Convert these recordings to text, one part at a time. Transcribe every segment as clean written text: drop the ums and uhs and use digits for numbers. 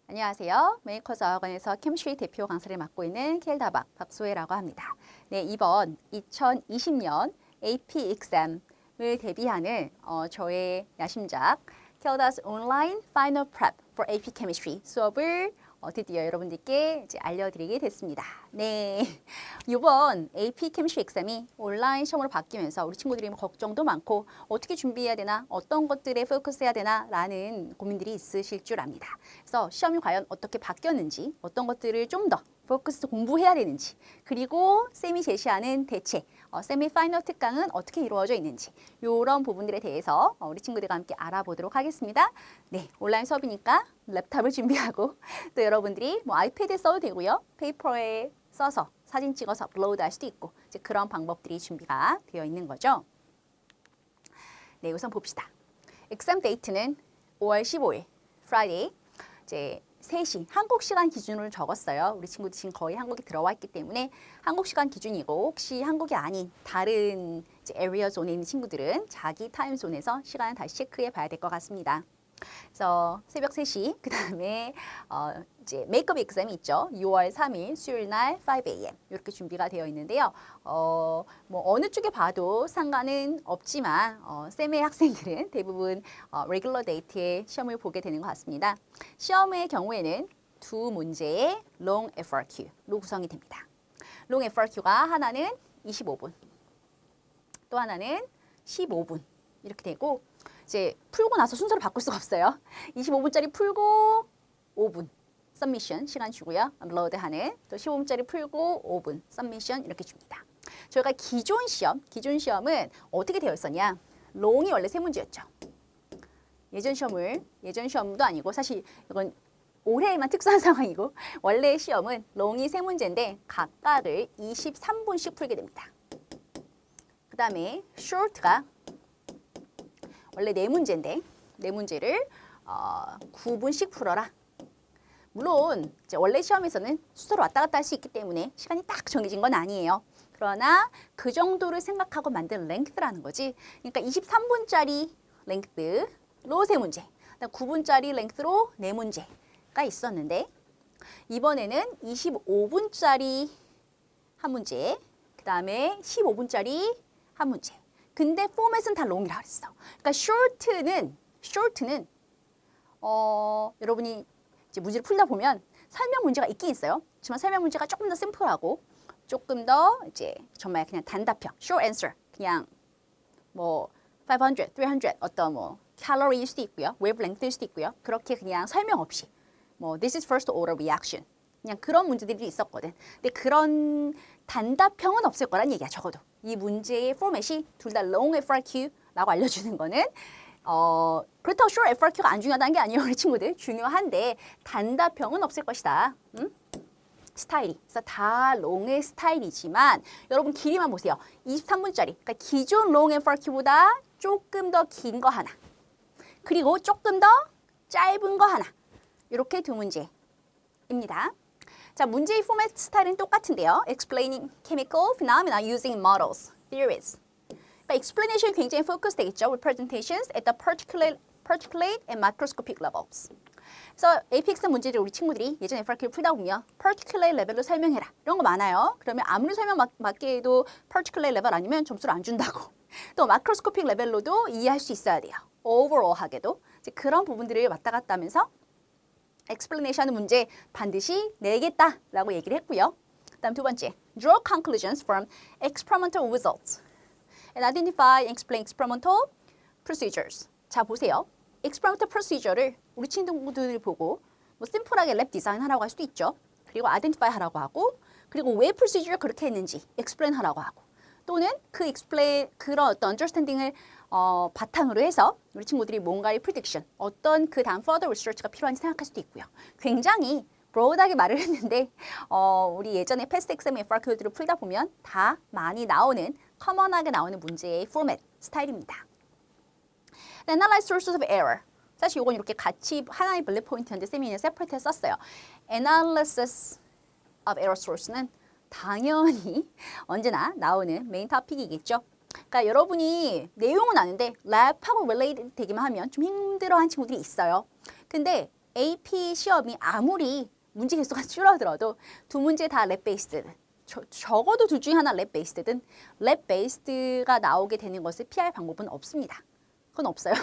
안녕하세요. 메이커즈 어학원에서 케미스트리 대표 강사를 맡고 있는 켈다박 박소혜라고 합니다. 네, 이번 2020년 AP exam을 대비하는 저의 야심작 켈다's Online Final Prep for AP Chemistry 수업을 드디어 여러분들께 이제 알려드리게 됐습니다. 네, 이번 AP Chemistry exam이 온라인 시험으로 바뀌면서 우리 친구들이 걱정도 많고 어떻게 준비해야 되나, 어떤 것들에 포커스해야 되나 라는 고민들이 있으실 줄 압니다. 그래서 시험이 과연 어떻게 바뀌었는지, 어떤 것들을 좀 더 포커스 공부해야 되는지, 그리고 쌤이 제시하는 대체, 쌤의 파이널 특강은 어떻게 이루어져 있는지 이런 부분들에 대해서 우리 친구들과 함께 알아보도록 하겠습니다. 네, 온라인 수업이니까 랩탑을 준비하고 또 여러분들이 뭐 아이패드에 써도 되고요. 페이퍼에 써서 사진 찍어서 업로드 할 수도 있고 이제 그런 방법들이 준비가 되어 있는 거죠. 네, 우선 봅시다. exam date는 5월 15일, Friday, 이제 3시 한국 시간 기준으로 적었어요. 우리 친구들 지금 거의 한국에 들어와 있기 때문에 한국 시간 기준이고 혹시 한국이 아닌 다른 이제 에리어 존에 있는 친구들은 자기 타임 존에서 시간을 다시 체크해 봐야 될 것 같습니다. 그래서 새벽 3시 그다음에 이제 메이크업 exam이 있죠. 6월 3일 수요일 날 5am 이렇게 준비가 되어 있는데요. 뭐 어느 쪽에 봐도 상관은 없지만 쌤의 학생들은 대부분 레귤러 데이트에 시험을 보게 되는 것 같습니다. 시험의 경우에는 두 문제의 long FRQ로 구성이 됩니다. long FRQ가 하나는 25분, 또 하나는 15분 이렇게 되고 이제 풀고 나서 순서를 바꿀 수가 없어요. 25분짜리 풀고 5분 서미션 시간 주고요. 업로드하는 또 15분짜리 풀고 5분 서미션 이렇게 줍니다. 저희가 기존 시험은 어떻게 되어 있었냐? 롱이 원래 3문제였죠. 예전 시험도 아니고 사실 이건 올해에만 특수한 상황이고 원래 시험은 롱이 3문제인데 각각을 23분씩 풀게 됩니다. 그 다음에 short가 원래 4문제인데 4문제를 9분씩 풀어라. 물론 이제 원래 시험에서는 순서로 왔다 갔다 할 수 있기 때문에 시간이 딱 정해진 건 아니에요. 그러나 그 정도를 생각하고 만든 랭크라는 거지. 그러니까 23분짜리 랭크로 3문제, 9분짜리 랭크로 4문제가 있었는데 이번에는 25분짜리 한 문제, 그 다음에 15분짜리 한 문제. 근데 포맷은 다 롱이라고 했어. 그러니까 short는 여러분이 이제 문제를 풀다 보면 설명 문제가 있긴 있어요. 하지만 설명 문제가 조금 더 심플하고 조금 더 이제 정말 그냥 단답형, short answer, 그냥 뭐 500, 300 어떤 뭐 칼로리일 수도 있고요, 웨이브랭크일 수도 있고요. 그렇게 그냥 설명 없이 뭐 this is first order reaction 그냥 그런 문제들이 있었거든. 근데 그런 단답형은 없을 거란 얘기야, 적어도. 이 문제의 포맷이 둘 다 long FRQ라고 알려주는 거는 그렇다고 short FRQ가 안 중요하다는 게 아니에요, 우리 친구들. 중요한데 단답형은 없을 것이다. 스타일이. 그래서 다 long의 스타일이지만 여러분 길이만 보세요. 23분짜리. 그러니까 기존 long FRQ보다 조금 더 긴 거 하나. 그리고 조금 더 짧은 거 하나. 이렇게 두 문제입니다. 자, 문제의 포맷 스타일은 똑같은데요. Explaining chemical phenomena using models, theories. 그러니까 explanation이 굉장히 포커스 되겠죠. Representations at the particulate and microscopic levels. 그래서 APX 문제를 우리 친구들이 예전 FRQ를 풀다 보면 particulate 레벨로 설명해라. 이런 거 많아요. 그러면 아무리 설명 맞게 해도 particulate 레벨 아니면 점수를 안 준다고. 또 microscopic 레벨로도 이해할 수 있어야 돼요. overall하게도. 이제 그런 부분들을 왔다 갔다 하면서 explanation 하는 문제 반드시 내겠다라고 얘기를 했고요. 다음 두 번째, draw conclusions from experimental results and identify and explain experimental procedures. 자, 보세요. experimental procedure를 우리 친구들 보고 뭐 심플하게 랩 디자인 하라고 할 수도 있죠. 그리고 identify 하라고 하고 그리고 왜 procedure 그렇게 했는지 explain 하라고 하고 또는 그 explain 그런 어떤 understanding을 바탕으로 해서 우리 친구들이 뭔가의 prediction, 어떤 그 다음 further research가 필요한지 생각할 수도 있고요. 굉장히 broad하게 말을 했는데 우리 예전에 past exam FRQ들을 풀다 보면 다 많이 나오는, common하게 나오는 문제의 format, 스타일입니다. Analyze sources of error. 사실 이건 이렇게 같이 하나의 블랙 포인트였는데 쌤이 그냥 separate 썼어요. Analysis of error source는 당연히 언제나 나오는 메인 토픽이겠죠. 그러니까 여러분이 내용은 아는데 랩하고 related 되기만 하면 좀 힘들어하는 친구들이 있어요. 근데 AP 시험이 아무리 문제 개수가 줄어들어도 두 문제 다 랩 베이스드, 적어도 둘 중에 하나 랩 베이스드든 랩 베이스드가 나오게 되는 것을 피할 방법은 없습니다. 그건 없어요.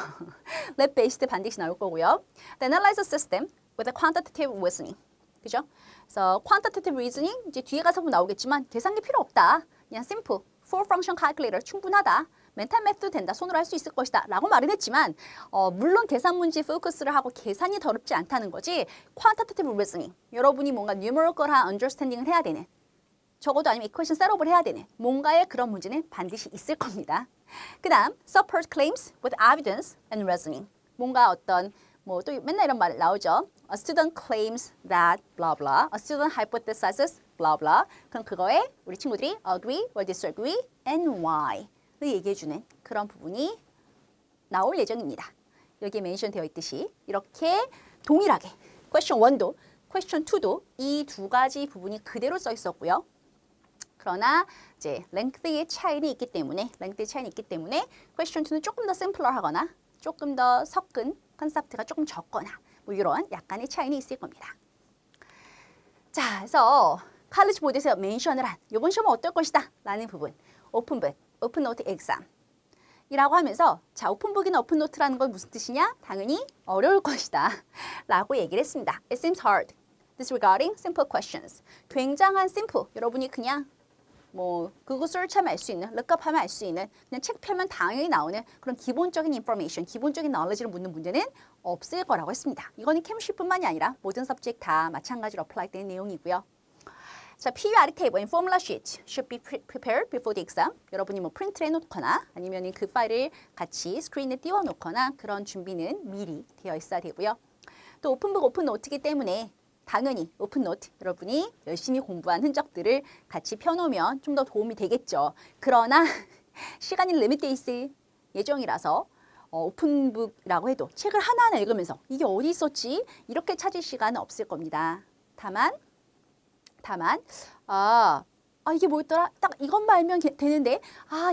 랩 베이스드 반드시 나올 거고요. The analysis system with a quantitative reasoning. 그죠? 그래서 quantitative reasoning 이제 뒤에 가서 보면 나오겠지만 계산기 필요 없다. 그냥 simple, four function calculator 충분하다. 멘탈 매스도 된다. 손으로 할 수 있을 것이다. 라고 말은 했지만 물론 계산 문제 포커스를 하고 계산이 더럽지 않다는 거지 quantitative reasoning. 여러분이 뭔가 numerical한 understanding을 해야 되는 적어도 아니면 equation 셋업을 해야 되는 뭔가의 그런 문제는 반드시 있을 겁니다. 그 다음 support claims with evidence and reasoning. 뭔가 어떤 뭐 또 맨날 이런 말 나오죠. A student claims that blah blah. A student hypothesizes blah blah. 그럼 그거에 우리 친구들이 agree or disagree and why 를 얘기해주는 그런 부분이 나올 예정입니다. 여기에 멘션 되어 있듯이 이렇게 동일하게 question 1도 question 2도 이 두 가지 부분이 그대로 써 있었고요. 그러나 이제 랭크의 차이는 있기 때문에 question 2는 조금 더 심플러하거나 조금 더 섞은 컨셉트가 조금 적거나 뭐 이런 약간의 차이는 있을 겁니다. 자, 그래서 칼리지 보드에서 멘션을 한 이번 시험은 어떨 것이다 라는 부분 오픈북, 오픈노트 exam 이라고 하면서 자 오픈북이나 오픈노트라는 건 무슨 뜻이냐? 당연히 어려울 것이다 라고 얘기를 했습니다. It seems hard, disregarding simple questions. 굉장한 simple, 여러분이 그냥 뭐 그거 search하면 알 수 있는, lookup하면 알 수 있는 그냥 책 펴면 당연히 나오는 그런 기본적인 information, 기본적인 knowledge를 묻는 문제는 없을 거라고 했습니다. 이거는 chemistry뿐만이 아니라 모든 subject 다 마찬가지로 apply 되는 내용이고요. 자, periodic table and formula sheet should be prepared before the exam. 여러분이 뭐 프린트를 해놓거나 아니면 그 파일을 같이 스크린에 띄워놓거나 그런 준비는 미리 되어 있어야 되고요. 또 오픈북, 오픈노트이기 때문에 당연히 오픈노트 여러분이 열심히 공부한 흔적들을 같이 펴놓으면 좀 더 도움이 되겠죠. 그러나 시간이 리밋되어 있을 예정이라서 오픈북이라고 해도 책을 하나하나 읽으면서 이게 어디 있었지? 이렇게 찾을 시간은 없을 겁니다. 다만 이게 뭐였더라? 딱 이것만 알면 되는데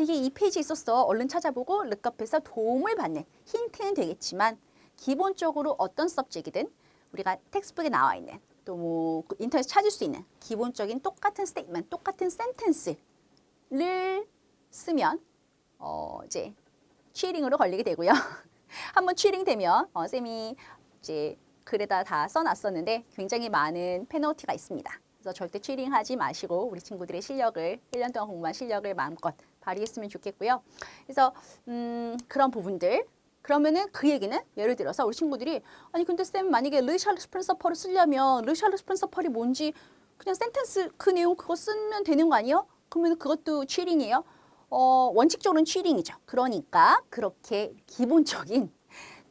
이게 이 페이지에 있었어. 얼른 찾아보고 룩업해서 도움을 받는 힌트는 되겠지만 기본적으로 어떤 서브젝이든 우리가 텍스트북에 나와 있는 또 뭐 인터넷에 찾을 수 있는 기본적인 똑같은 스테이트먼트, 똑같은 센텐스를 쓰면 이제 치링으로 걸리게 되고요. 한번 치링 되면 쌤이 이제 글에다 다 써놨었는데 굉장히 많은 페널티가 있습니다. 그래서 절대 치링하지 마시고 우리 친구들의 실력을 1년 동안 공부한 실력을 마음껏 발휘했으면 좋겠고요. 그래서 그런 부분들 그러면은 그 얘기는 예를 들어서 우리 친구들이 아니 근데 쌤 만약에 르샬르스 프린서펄을 쓰려면 르샬르스 프린서펄이 뭔지 그냥 센텐스 그 내용 그거 쓰면 되는 거 아니에요? 그러면 그것도 치링이에요? 원칙적으로는 치링이죠. 그러니까 그렇게 기본적인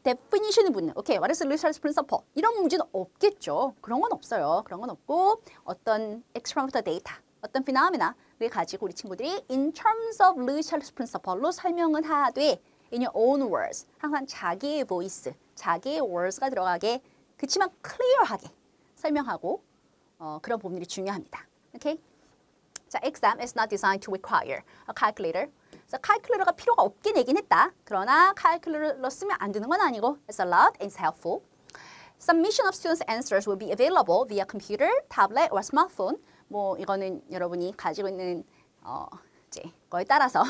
definition을 묻는 오케이, what is Lewis principle? 이런 문제는 없겠죠. 그런 건 없어요. 그런 건 없고 어떤 experimental data, 어떤 phenomena를 가지고 우리 친구들이 in terms of Lewis principle로 설명을 하되 in your own words, 항상 자기의 voice, 자기의 words가 들어가게 그치만 clear하게 설명하고 그런 부분들이 중요합니다. 오케이? 자, exam is not designed to require a calculator. 그래서 calculator가 필요가 없게 내긴 했다. 그러나 calculator로 쓰면 안 되는 건 아니고 it's a lot and it's helpful. Submission of students' answers will be available via computer, tablet or smartphone. 뭐 이거는 여러분이 가지고 있는 이제 거에 따라서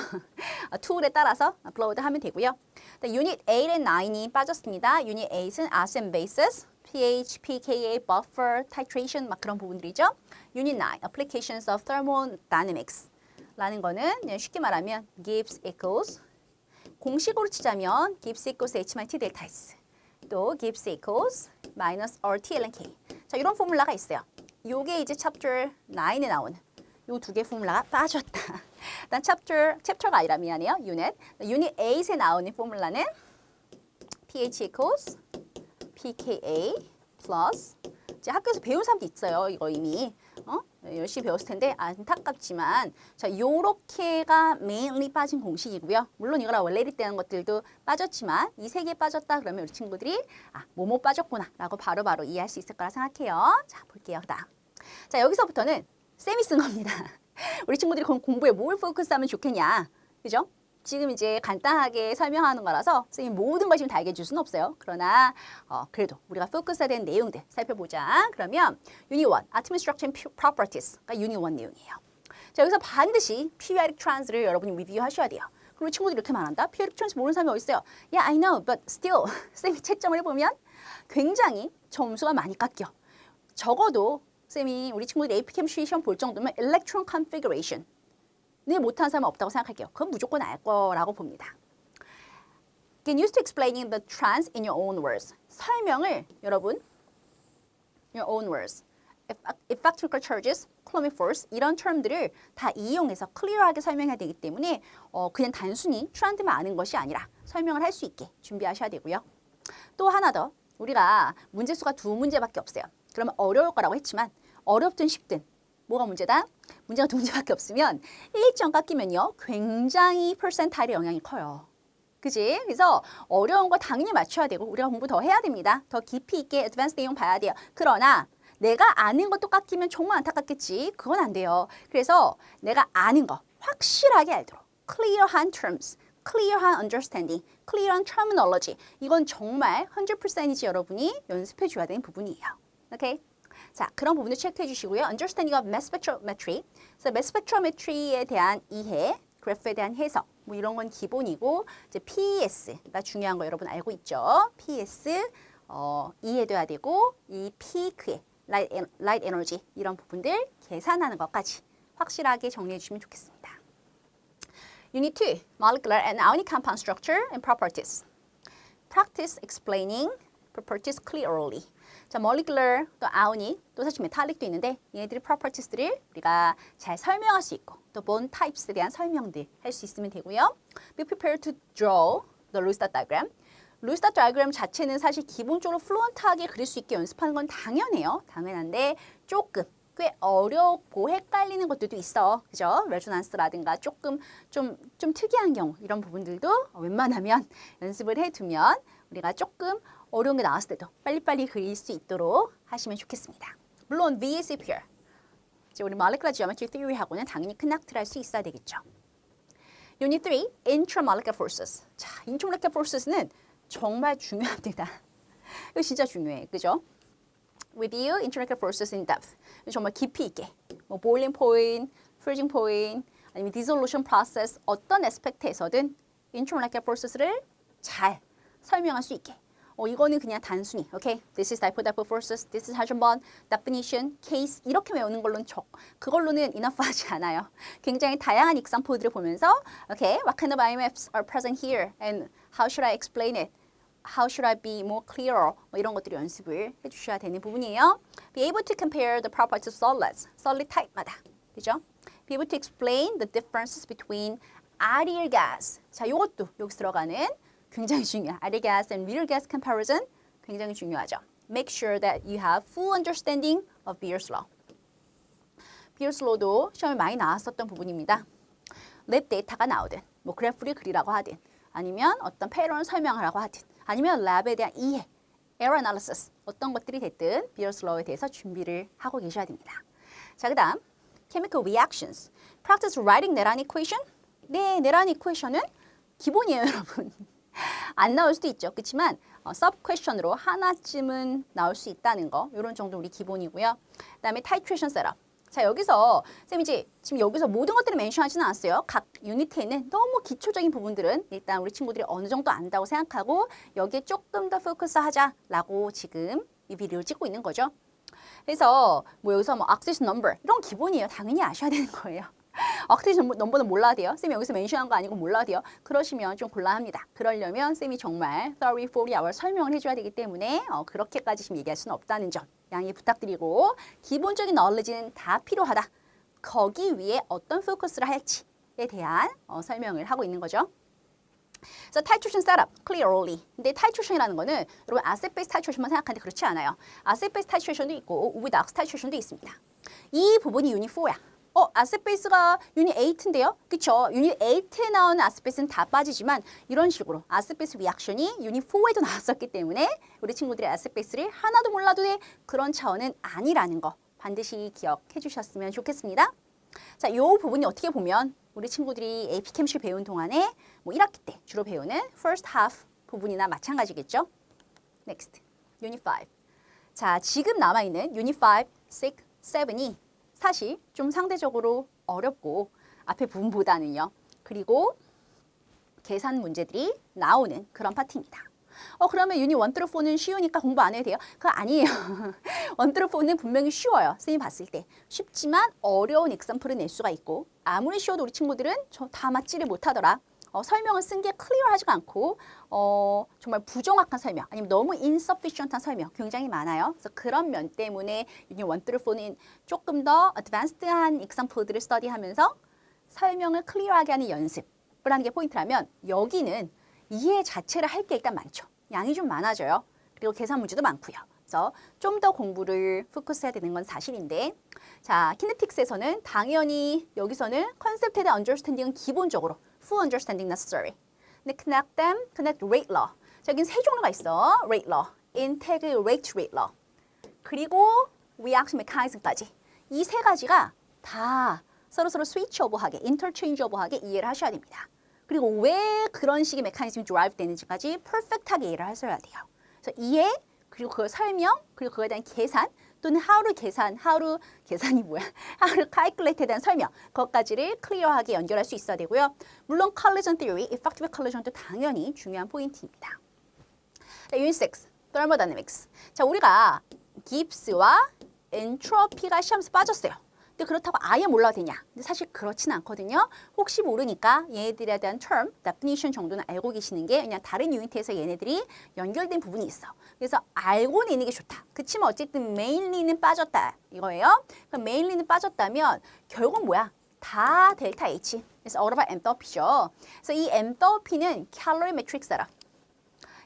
툴에 따라서 업로드하면 되고요. Unit 8 and 9이 빠졌습니다. Unit 8은 Acid and Bases, pH, pKa, Buffer, Titration 막 그런 부분들이죠. Unit 9, Applications of Thermodynamics 라는 거는 그냥 쉽게 말하면 Gibbs equals 공식으로 치자면 Gibbs equals H-T 델타 S 또 Gibbs equals minus RT ln K. 자, 이런 포뮬라가 있어요. 요게 이제 Chapter 9에 나오는 요 두 개 포뮬라가 빠졌다. 일단 챕터가 아니라 미안해요. Unit 8에 나오는 포뮬라는 pH equals pKa plus 이제 학교에서 배운 사람도 있어요. 이거 이미 열심히 배웠을 텐데 안타깝지만 자 요렇게가 mainly 빠진 공식이고요. 물론 이거랑 related 되는 것들도 빠졌지만 이 세 개 빠졌다 그러면 우리 친구들이 뭐뭐 빠졌구나 라고 바로바로 이해할 수 있을 거라 생각해요. 자 볼게요. 그다음 자 여기서부터는 쌤이 쓴 겁니다. 우리 친구들이 그럼 공부에 뭘 포커스하면 좋겠냐, 그죠? 지금 이제 간단하게 설명하는 거라서 쌤이 모든 걸 지금 다 얘기해 줄 수는 없어요. 그러나 그래도 우리가 포커스해야 되는 내용들 살펴보자. 그러면 유닛 1, Atomic Structure and Properties가 유닛 1 내용이에요. 자, 여기서 반드시 periodic trans를 여러분이 리뷰하셔야 돼요. 그리고 친구들이 이렇게 말한다. periodic trans 모르는 사람이 어디 있어요? Yeah, I know, but still 쌤이 채점을 해보면 굉장히 점수가 많이 깎여. 적어도 쌤이 우리 친구들이 AP 캠 시험 볼 정도면 electron configuration 늘 못하는 사람은 없다고 생각할게요. 그건 무조건 알 거라고 봅니다. Get used to explaining the trans in your own words. 설명을 여러분, your own words. Effectrical charges, Coulombic force 이런 term들을 다 이용해서 클리어하게 설명해야 되기 때문에 그냥 단순히 트렌드만 아는 것이 아니라 설명을 할 수 있게 준비하셔야 되고요. 또 하나 더, 우리가 문제 수가 2문제밖에 없어요. 그러면 어려울 거라고 했지만 어렵든 쉽든 뭐가 문제다? 문제가 2문제밖에 없으면 1점 깎이면요. 굉장히 퍼센타일의 영향이 커요. 그지? 그래서 어려운 거 당연히 맞춰야 되고 우리가 공부 더 해야 됩니다. 더 깊이 있게 어드밴스 내용 봐야 돼요. 그러나 내가 아는 것도 깎이면 정말 안타깝겠지. 그건 안 돼요. 그래서 내가 아는 거 확실하게 알도록 clear한 terms, clear한 understanding, clear한 terminology 이건 정말 100%이지 여러분이 연습해 줘야 되는 부분이에요. 오케이? 자, 그런 부분을 체크해 주시고요. Understanding of mass spectrometry. 그래서 mass spectrometry에 대한 이해, 그래프에 대한 해석, 뭐 이런 건 기본이고 이제 PES가 중요한 거 여러분 알고 있죠? PES 이해돼야 되고 이 피크의 light energy 이런 부분들 계산하는 것까지 확실하게 정리해 주시면 좋겠습니다. Unit 2, Molecular and Ionic Compound Structure and Properties. Practice explaining properties clearly. 자, molecular, 또 ionic, 또 사실 metallic도 있는데 얘네들의 properties들을 우리가 잘 설명할 수 있고 또 bond types에 대한 설명들 할 수 있으면 되고요. Be prepared to draw the Lewis-Dot diagram. Lewis-Dot diagram 자체는 사실 기본적으로 fluent하게 그릴 수 있게 연습하는 건 당연해요. 당연한데 조금 꽤 어렵고 헷갈리는 것들도 있어. 그죠? 레조넌스라든가 조금 좀 특이한 경우 이런 부분들도 웬만하면 연습을 해두면 우리가 조금 어려운 게 나왔을 때도 빨리빨리 그릴 수 있도록 하시면 좋겠습니다. 물론 VSEPR, 이제 우리 Molecular Geometry Theory하고는 당연히 커넥트를 할 수 있어야 되겠죠. Unit 3, Intramolecular Forces. 자, Intramolecular Forces는 정말 중요합니다. 이거 진짜 중요해, 그죠? Review Intramolecular Forces in depth. 정말 깊이 있게, 뭐 boiling point, freezing point, 아니면 dissolution process 어떤 에스펙트에서든 Intramolecular Forces를 잘 설명할 수 있게. 이거는 그냥 단순히, okay, this is dipole-dipole forces, this is hydrogen bond, definition, case 이렇게 외우는 걸로는 그걸로는 enough하지 않아요. 굉장히 다양한 example들을 보면서, okay, what kind of IMFs are present here, and how should I explain it? How should I be more clearer? 뭐 이런 것들을 연습을 해주셔야 되는 부분이에요. Be able to compare the properties of solids, solid type마다, 그죠? Be able to explain the differences between ideal gas. 자, 이것도 여기서 들어가는 굉장히 중요해요. Ideal gas and real gas comparison 굉장히 중요하죠. Make sure that you have full understanding of Beer's law. Beer's law도 시험에 많이 나왔었던 부분입니다. 랩 데이터가 나오든, 뭐 그래프를 그리라고 하든, 아니면 어떤 패턴을 설명하라고 하든, 아니면 랩에 대한 이해, error analysis 어떤 것들이 됐든 Beer's law에 대해서 준비를 하고 계셔야 됩니다. 자, 그다음 chemical reactions. Practice writing Néron equation. 네, Néron equation은 기본이에요, 여러분. 안 나올 수도 있죠. 그렇지만 서브 퀘션으로 하나쯤은 나올 수 있다는 거 이런 정도 우리 기본이고요. 그다음에 타이트레이션 셋업. 자, 여기서 쌤 이제 지금 여기서 모든 것들을 멘션하지는 않았어요. 각 유니트에 있는 너무 기초적인 부분들은 일단 우리 친구들이 어느 정도 안다고 생각하고 여기에 조금 더 포커스하자라고 지금 이 비디오를 찍고 있는 거죠. 그래서 뭐 여기서 뭐 oxidation number 이런 기본이에요. 당연히 아셔야 되는 거예요. oxidation number는 몰라야 돼요. 쌤이 여기서 멘션한 거 아니고 몰라야 돼요. 그러시면 좀 곤란합니다. 그러려면 쌤이 정말 30, 40hour 설명을 해줘야 되기 때문에 그렇게까지 지금 얘기할 수는 없다는 점 양해 부탁드리고 기본적인 knowledge는 다 필요하다. 거기 위에 어떤 포커스를 할지에 대한 설명을 하고 있는 거죠. 그래서 titration setup, clearly. 근데 titration이라는 거는 여러분 acid base titration만 생각하는데 그렇지 않아요. acid base titration도 있고 with ox titration도 있습니다. 이 부분이 유닛 4야. acid base가 유닛 8인데요. 그쵸? 유닛 8에 나오는 acid base는 다 빠지지만 이런 식으로 acid base 리액션이 유닛 4에도 나왔었기 때문에 우리 친구들이 acid base를 하나도 몰라도 돼 그런 차원은 아니라는 거 반드시 기억해 주셨으면 좋겠습니다. 자, 요 부분이 어떻게 보면 우리 친구들이 AP 캠시 배운 동안에 뭐 1학기 때 주로 배우는 first half 부분이나 마찬가지겠죠. Next, Unit 5. 자, 지금 남아있는 Unit 5, 6, 7이 사실 좀 상대적으로 어렵고 앞에 부분보다는요. 그리고 계산 문제들이 나오는 그런 파트입니다. 그러면 유닛 1 through 4는 쉬우니까 공부 안 해도 돼요? 그거 아니에요. 1 through 4는 분명히 쉬워요. 선생님이 봤을 때. 쉽지만 어려운 example을 낼 수가 있고 아무리 쉬워도 우리 친구들은 저 다 맞지를 못하더라. 설명을 쓴 게 클리어하지가 않고 정말 부정확한 설명 아니면 너무 insufficient한 설명 굉장히 많아요. 그래서 그런 면 때문에 유닛 1 through 4는 조금 더 advanced한 example들을 study하면서 설명을 클리어하게 하는 연습을 하는 게 포인트라면 여기는 이해 자체를 할 게 일단 많죠. 양이 좀 많아져요. 그리고 계산 문제도 많고요. 그래서 좀 더 공부를 포커스해야 되는 건 사실인데 자, 키네틱스에서는 당연히 여기서는 컨셉트에 대한 understanding은 기본적으로 full understanding necessary. 근데 connect them, connect rate law. 자, 여긴 세 종류가 있어. rate law, integrate rate law. 그리고 reaction mechanism까지. 이 세 가지가 다 서로 스위치 오버하게, 인터체인지 오버하게 이해를 하셔야 됩니다. 그리고 왜 그런 식의 메커니즘이 드라이브 되는지까지 퍼펙트하게 이해를 하셔야 돼요. 그래서 이해, 그리고 그 설명, 그리고 그거에 대한 계산, 또는 계산이 뭐야? how to calculate에 대한 설명, 그것까지를 클리어하게 연결할 수 있어야 되고요. 물론 collision theory, effective collision도 당연히 중요한 포인트입니다. Unit 6, thermodynamics. 자, 우리가 깁스와 엔트로피가 시험에서 빠졌어요. 근데 그렇다고 아예 몰라도 되냐? 근데 사실 그렇지는 않거든요. 혹시 모르니까 얘네들에 대한 term, definition 정도는 알고 계시는 게 그냥 다른 유니트에서 얘네들이 연결된 부분이 있어. 그래서 알고는 있는 게 좋다. 그치만 어쨌든 mainly는 빠졌다 이거예요. 그럼 mainly는 빠졌다면 결국 뭐야? 다 델타 H. 그래서 all about enthalpy죠. 그래서 이 enthalpy는 calorimetric setup.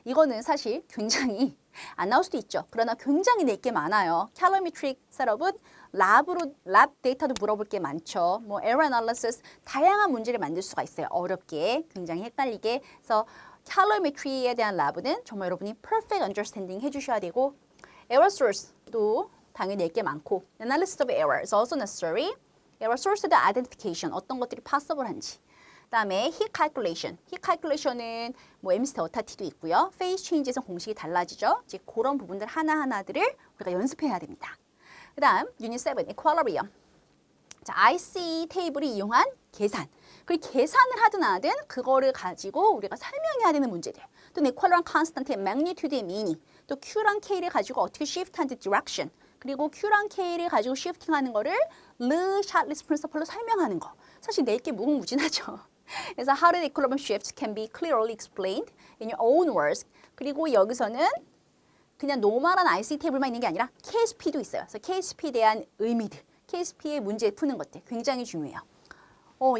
이거는 사실 굉장히 안 나올 수도 있죠. 그러나 굉장히 낼 게 많아요. calorimetric setup은 랩 데이터도 물어볼 게 많죠. 뭐 error analysis 다양한 문제를 만들 수가 있어요. 어렵게, 굉장히 헷갈리게. 그래서 calorimetry에 대한 랩은 정말 여러분이 perfect understanding 해주셔야 되고 error source도 당연히 낼 게 많고 analysis of error is also necessary. error source의 identification 어떤 것들이 possible한지. 그다음에 heat calculation. heat calculation은 뭐 MC 더타티도 있고요. phase change에서 공식이 달라지죠. 이제 그런 부분들 하나하나들을 우리가 연습해야 됩니다. 그다음 유닛 7 equilibrium. 자, IC 테이블을 이용한 계산. 그리고 계산을 하든 안 하든 그거를 가지고 우리가 설명해야 되는 문제들. 또 equilibrium constant의 magnitude의 meaning. 또 Q랑 K를 가지고 어떻게 shift하는지 direction. 그리고 Q랑 K를 가지고 shifting하는 거를 Le Chatelet's principle로 설명하는 거. 사실 낼 게 무궁무진하죠. 그래서 how the equilibrium shifts can be clearly explained in your own words. 그리고 여기서는 그냥 노멀한 IC 테이블만 있는 게 아니라 KSP도 있어요. 그래서 KSP에 대한 의미들, KSP의 문제 푸는 것들 굉장히 중요해요.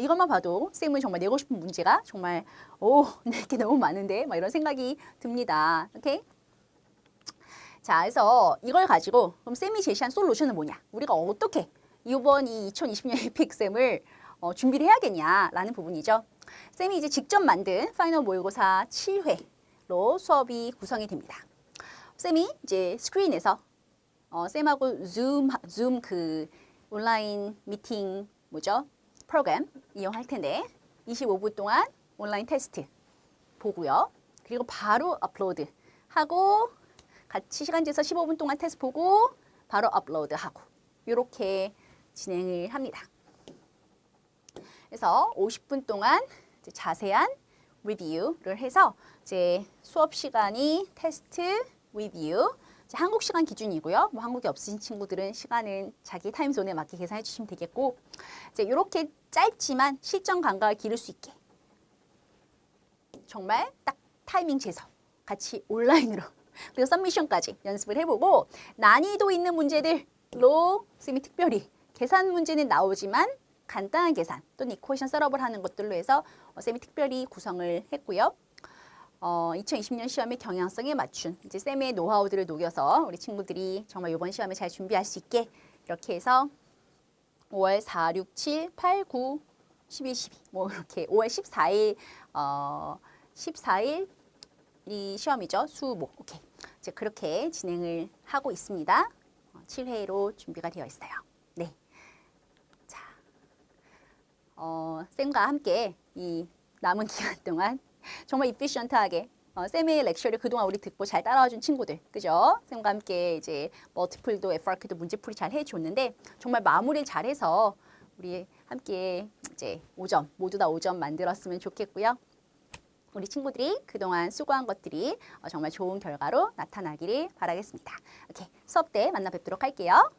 이것만 봐도 쌤은 정말 내고 싶은 문제가 정말 낼 게 너무 많은데 막 이런 생각이 듭니다. 오케이? 자, 그래서 이걸 가지고 그럼 쌤이 제시한 솔루션은 뭐냐? 우리가 어떻게 이번 이 2020년 AP exam을 준비를 해야겠냐라는 부분이죠. 쌤이 이제 직접 만든 파이널 모의고사 7회로 수업이 구성이 됩니다. 쌤이 이제 스크린에서 쌤하고 줌 그 온라인 미팅 프로그램 이용할 텐데 25분 동안 온라인 테스트 보고요. 그리고 바로 업로드 하고 같이 시간 재서 15분 동안 테스트 보고 바로 업로드 하고 이렇게 진행을 합니다. 그래서 50분 동안 이제 자세한 리뷰를 해서 이제 수업 시간이 테스트 리뷰 한국 시간 기준이고요. 뭐 한국에 없으신 친구들은 시간은 자기 타임존에 맞게 계산해 주시면 되겠고 이제 이렇게 짧지만 실전 감각을 기를 수 있게 정말 딱 타이밍 재서 같이 온라인으로 그리고 서미션까지 연습을 해보고 난이도 있는 문제들로 쌤이 특별히 계산 문제는 나오지만 간단한 계산 또는 이퀘이션 셋업을 하는 것들로 해서 쌤이 특별히 구성을 했고요. 2020년 시험의 경향성에 맞춘 이제 쌤의 노하우들을 녹여서 우리 친구들이 정말 이번 시험에 잘 준비할 수 있게 이렇게 해서 5월 4, 6, 7, 8, 9, 11, 12 뭐 이렇게 5월 14일 14일이 시험이죠. 수, 목. 오케이. 이제 그렇게 진행을 하고 있습니다. 27회로 준비가 되어 있어요. 네. 자, 쌤과 함께 이 남은 기간 동안 정말 이피션트하게 쌤의 렉처를 그동안 우리 듣고 잘 따라와준 친구들, 그죠? 쌤과 함께 이제 멀티플도 FRQ도 문제풀이 잘 해줬는데 정말 마무리를 잘해서 우리 함께 이제 5점, 모두 다 5점 만들었으면 좋겠고요. 우리 친구들이 그동안 수고한 것들이 정말 좋은 결과로 나타나기를 바라겠습니다. 이렇게 수업 때 만나 뵙도록 할게요.